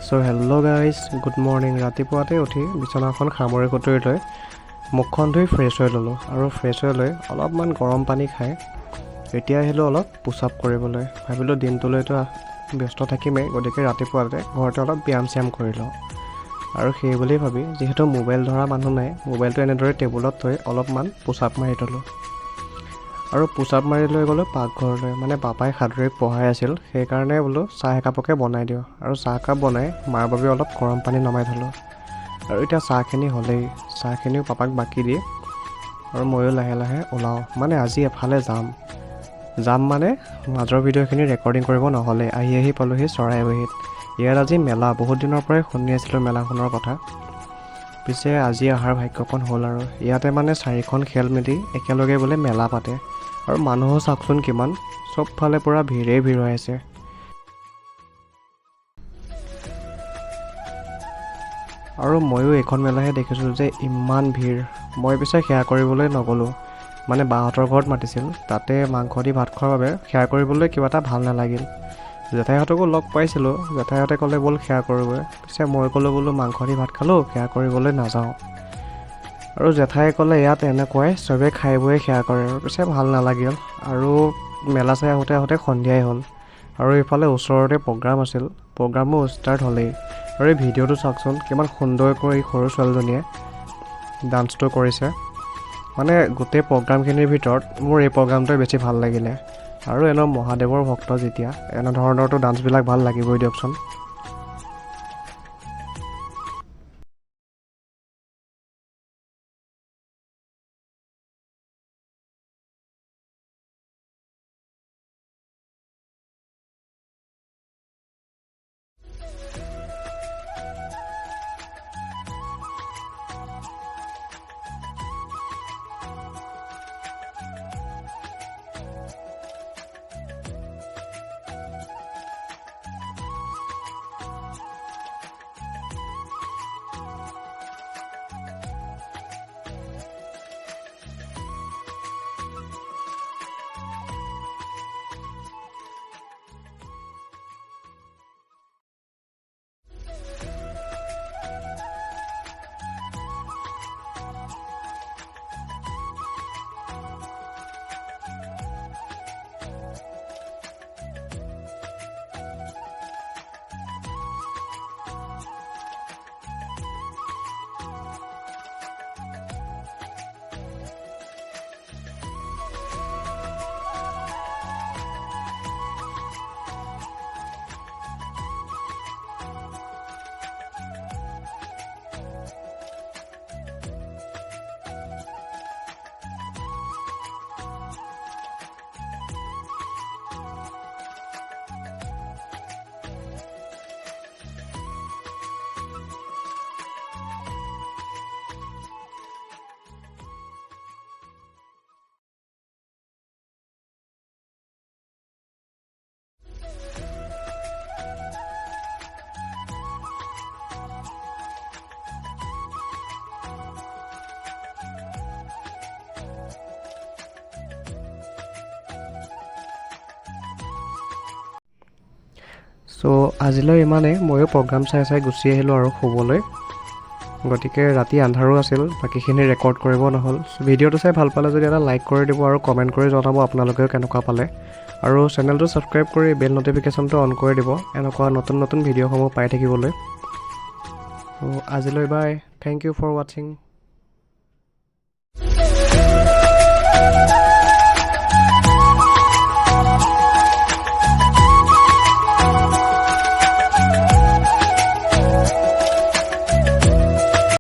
So hello' guys, good morning. ৰাতিপুৱাতে উঠি বিচনাখন সামৰি কুটৰি লৈ মুখখন ধুই ফ্ৰেছ হৈ ল'লোঁ আৰু ফ্ৰেছ হৈ লৈ অলপমান গৰম পানী খাই এতিয়া আহিলোঁ অলপ পুছ আপ কৰিবলৈ। ভাবিলোঁ দিনটোলৈতো ব্যস্ত থাকিমেই, গতিকে ৰাতিপুৱাতে ঘৰতে অলপ ব্যায়াম চ্যায়াম কৰি লওঁ। আৰু সেই বুলি ভাবি যিহেতু মোবাইল ধৰা মানুহ নাই, মোবাইলটো এনেদৰে টেবুলত থৈ অলপমান পুছ আপ মাৰি থ'লোঁ। আৰু পুছ আপ মাৰি লৈ গ'লোঁ পাকঘৰলৈ, মানে পাপাই সাঁতুৰি পঢ়াই আছিল, সেইকাৰণে বোলো চাহ একাপকে বনাই দিওঁ। আৰু চাহকাপ বনাই মাৰ বাবে অলপ গৰম পানী নমাই থ'লোঁ। আৰু এতিয়া চাহখিনি হ'লেই, চাহখিনিও পাপাক বাকি দি আৰু ময়ো লাহে লাহে ওলাওঁ। মানে আজি এফালে যাম মানে মাজৰ ভিডিঅ'খিনি ৰেকৰ্ডিং কৰিব নহ'লে আহি পালোঁহি চৰাইবাহীত। ইয়াত আজি মেলা, বহুত দিনৰ পৰাই শুনি আছিলোঁ মেলাখনৰ কথা, পিছে আজি অহাৰ ভাগ্যকণ হ'ল। আৰু ইয়াতে মানে 4খন খেল মেলি একেলগে বোলে মেলা পাতে, আৰু মানুহো চাওকচোন কিমান, চবফালে পূৰা ভিৰেই ভিৰ হৈ আছে। আৰু ময়ো এইখন মেলাহে দেখিছোঁ যে ইমান ভিৰ। মই পিছে সেৱা কৰিবলৈ নগ'লোঁ, মানে বাহঁতৰ ঘৰত মাতিছিল, তাতে মাংস দি ভাত খোৱাৰ বাবে সেৱা কৰিবলৈ কিবা এটা ভাল নালাগিল। জেঠাইহঁতকো লগ পাইছিলোঁ, জেঠাইহঁতে ক'লে ব'ল সেৱা কৰোঁগৈ, পিছে মই ক'লোঁ বোলো মাংস দি ভাত খালোঁ, সেৱা কৰিবলৈ নাযাওঁ। আৰু জেঠাই ক'লে ইয়াত এনেকুৱাই চবেই খাই বৈ সেৱা কৰে, আৰু পিছে ভাল নালাগিল। আৰু মেলা চাই আহোঁতে সন্ধিয়াই হ'ল, আৰু ইফালে ওচৰতে প্ৰগ্ৰাম আছিল, প্ৰগ্ৰামো ষ্টাৰ্ট হ'লেই। আৰু এই ভিডিঅ'টো চাওকচোন, কিমান সুন্দৰকৈ এই সৰু ছোৱালীজনীয়ে ডান্সটো কৰিছে। মানে গোটেই প্ৰগ্ৰামখিনিৰ ভিতৰত মোৰ এই প্ৰগ্ৰামটোৱে বেছি ভাল লাগিলে। আৰু এনেও মহাদেৱৰ ভক্ত যেতিয়া, এনেধৰণৰতো ডান্সবিলাক ভাল লাগিবই দিয়কচোন। চ' আজিলৈ ইমানেই, ময়ো প্ৰগ্ৰাম চাই গুচি আহিলোঁ আৰু শুবলৈ। গতিকে ৰাতি আন্ধাৰো আছিল, বাকীখিনি ৰেকৰ্ড কৰিব নহ'ল। ভিডিঅ'টো চাই ভাল পালে যদি এটা লাইক কৰি দিব আৰু কমেণ্ট কৰি জনাব আপোনালোকেও কেনেকুৱা পালে। আৰু চেনেলটো ছাবস্ক্ৰাইব কৰি বেল ন'টিফিকেশ্যনটো অন কৰি দিব, এনেকুৱা নতুন নতুন ভিডিঅ'সমূহ পাই থাকিবলৈ। চ' আজিলৈ বাই, থেংক ইউ ফৰ ৱাচিং।